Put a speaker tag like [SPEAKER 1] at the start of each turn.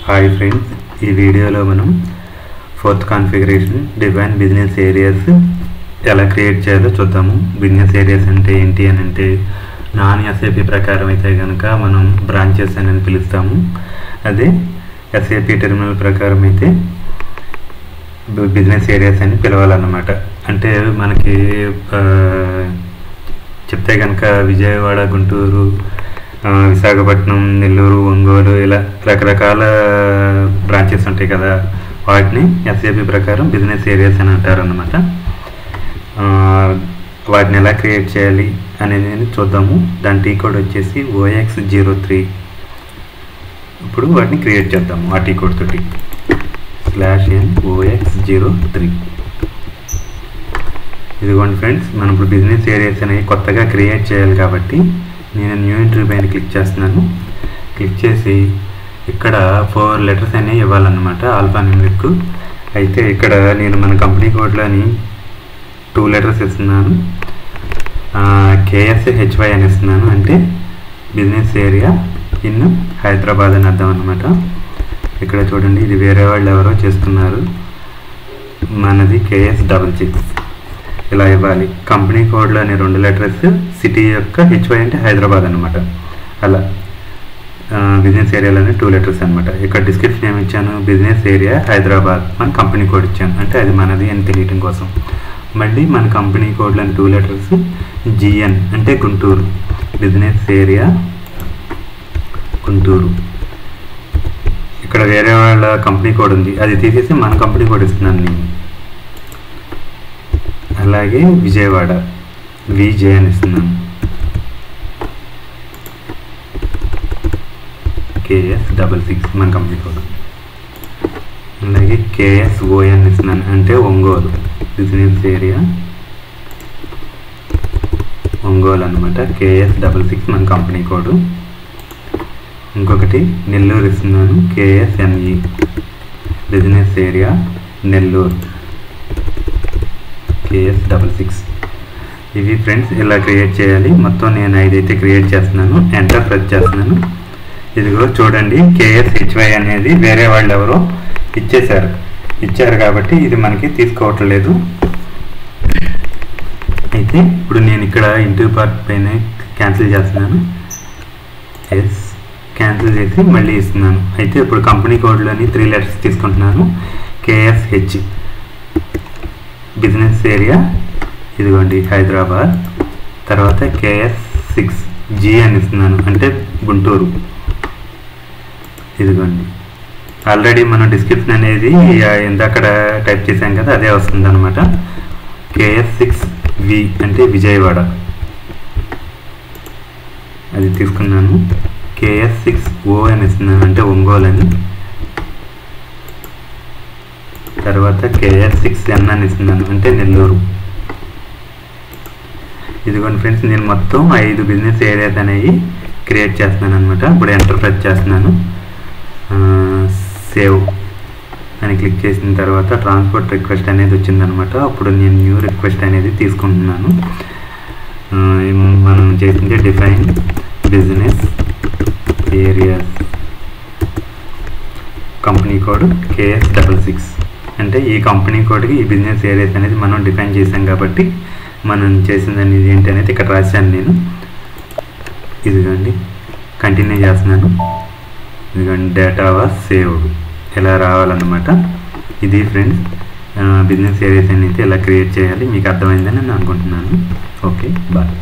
[SPEAKER 1] Hi friends, ఈ వీడియోలో మనం fourth configuration define business areas ఎలా క్రియేట్ చేయాలో చూద్దాము. బిజినెస్ ఏరియాస్ అంటే ఏంటి అని అంటే నాన్ ఎస్ఏపి ప్రకారం అయితే కనుక మనం బ్రాంచెస్ అని పిలుస్తాము. అదే ఎస్ఏపి టెర్మినల్ ప్రకారం అయితే బిజినెస్ ఏరియాస్ అని పిలవాలన్నమాట. అంటే మనకి చెప్తే కనుక విజయవాడ, గుంటూరు, విశాఖపట్నం, నెల్లూరు, ఒంగోలు ఇలా రకరకాల బ్రాంచెస్ ఉంటాయి కదా, వాటిని ఎస్ఏపి ప్రకారం బిజినెస్ ఏరియాస్ అని అంటారు అన్నమాట. వాటిని ఎలా క్రియేట్ చేయాలి అనేది చూద్దాము. దాని టీ కోడ్ వచ్చేసి OX03. ఇప్పుడు వాటిని క్రియేట్ చేద్దాము. ఆ టీ కోడ్ తోటి /n OX03. ఇదిగోండి ఫ్రెండ్స్, మనం ఇప్పుడు బిజినెస్ ఏరియాస్ అనేవి కొత్తగా క్రియేట్ చేయాలి కాబట్టి నేను న్యూ ఎంట్రీ పైన క్లిక్ చేస్తున్నాను. క్లిక్ చేసి ఇక్కడ 4 లెటర్స్ అనేవి ఇవ్వాలన్నమాట, ఆల్ఫా న్యూమరిక్. అయితే ఇక్కడ నేను మన కంపెనీ కోడ్లోని 2 లెటర్స్ ఇస్తున్నాను. KSHY అని ఇస్తున్నాను, అంటే బిజినెస్ ఏరియా ఇన్ హైదరాబాద్ అని అర్థం అన్నమాట. ఇక్కడ చూడండి, ఇది వేరే వాళ్ళు ఎవరో చేస్తున్నారు, మనది KS66. ఇలా ఇవ్వాలి. కంపెనీ కోడ్లోని 2 లెటర్స్, సిటీ యొక్క HY అంటే హైదరాబాద్ అనమాట. అలా బిజినెస్ ఏరియాలోని 2 లెటర్స్ అనమాట. ఇక్కడ డిస్క్రిప్షన్ ఏమి ఇచ్చాను, బిజినెస్ ఏరియా హైదరాబాద్, మన కంపెనీ కోడ్ ఇచ్చాను, అంటే అది మనది అని తెలియటం కోసం. మళ్ళీ మన కంపెనీ కోడ్లోని 2 లెటర్స్, GN అంటే గుంటూరు, బిజినెస్ ఏరియా గుంటూరు. ఇక్కడ వేరే వాళ్ళ కంపెనీ కోడ్ ఉంది, అది తీసేసి మన కంపెనీ కోడ్ ఇస్తున్నాను నేను. అలాగే విజయవాడ, VJ అని ఇస్తున్నాను, KS66 మన కంపెనీ కోడ్. అలాగే KSON ఇస్తున్నాను, అంటే ఒంగోలు, బిజినెస్ ఏరియా ఒంగోలు అనమాట. KS66 మన కంపెనీ కోడ్. ఇంకొకటి నెల్లూరు ఇస్తున్నాను, KSNE, business area Nellore, KS66. ఇవి ఫ్రెండ్స్ ఇలా క్రియేట్ చేయాలి. మొత్తం నేను 5 అయితే క్రియేట్ చేస్తున్నాను. ఎంటర్ ప్రెస్ చేస్తున్నాను. ఇదిగో చూడండి, KSHY అనేది వేరే వాళ్ళు ఎవరో ఇచ్చారు కాబట్టి ఇది మనకి తీసుకోవట్లేదు. అయితే ఇప్పుడు నేను ఇక్కడ ఇంటూ పార్ట్ పైన క్యాన్సిల్ చేస్తున్నాను. క్యాన్సిల్ చేసి మళ్ళీ ఇస్తున్నాను. అయితే ఇప్పుడు కంపెనీ కోడ్లోని 3 లెటర్స్ తీసుకుంటున్నాను. KSH, బిజినెస్ ఏరియా ఇదిగోండి హైదరాబాద్. తర్వాత KS6G అని ఇస్తున్నాను, అంటే గుంటూరు, ఇదిగోండి. ఆల్రెడీ మనం డిస్క్రిప్షన్ అనేది ఇందాక టైప్ చేసాం కదా, అదే వస్తుంది అనమాట. KS6V అంటే విజయవాడ, అది తీసుకున్నాను. KS6O అని ఇస్తున్నాను, అంటే ఒంగోలు అని. తర్వాత KS6N అని ఇస్తున్నాను, అంటే నెల్లూరు. ఇదిగోండి ఫ్రెండ్స్, నేను మొత్తం 5 బిజినెస్ ఏరియాస్ అనేవి క్రియేట్ చేస్తున్నాను అనమాట. ఇప్పుడు ఎంటర్ ప్రెస్ చేస్తున్నాను. సేవ్ అని క్లిక్ చేసిన తర్వాత ట్రాన్స్పోర్ట్ రిక్వెస్ట్ అనేది వచ్చిందనమాట. అప్పుడు నేను న్యూ రిక్వెస్ట్ అనేది తీసుకుంటున్నాను. మనం చేసింది define business areas, company code KS66, అంటే ఈ కంపెనీ కోడ్కి ఈ బిజినెస్ ఏరియాస్ అనేది మనం డిఫైన్ చేసాం కాబట్టి మనం చేసింది అనేది ఏంటి అనేది ఇక్కడ రాశాను నేను. ఇదిగోండి, కంటిన్యూ చేస్తున్నాను. ఇదిగోండి, డేటా వాస్ సేవ్డ్, ఇలా రావాలన్నమాట. ఇది ఫ్రెండ్స్ బిజినెస్ ఏరియాస్ అనేది ఎలా క్రియేట్ చేయాలి, మీకు అర్థమైందని నేను అనుకుంటున్నాను. Okay, bye.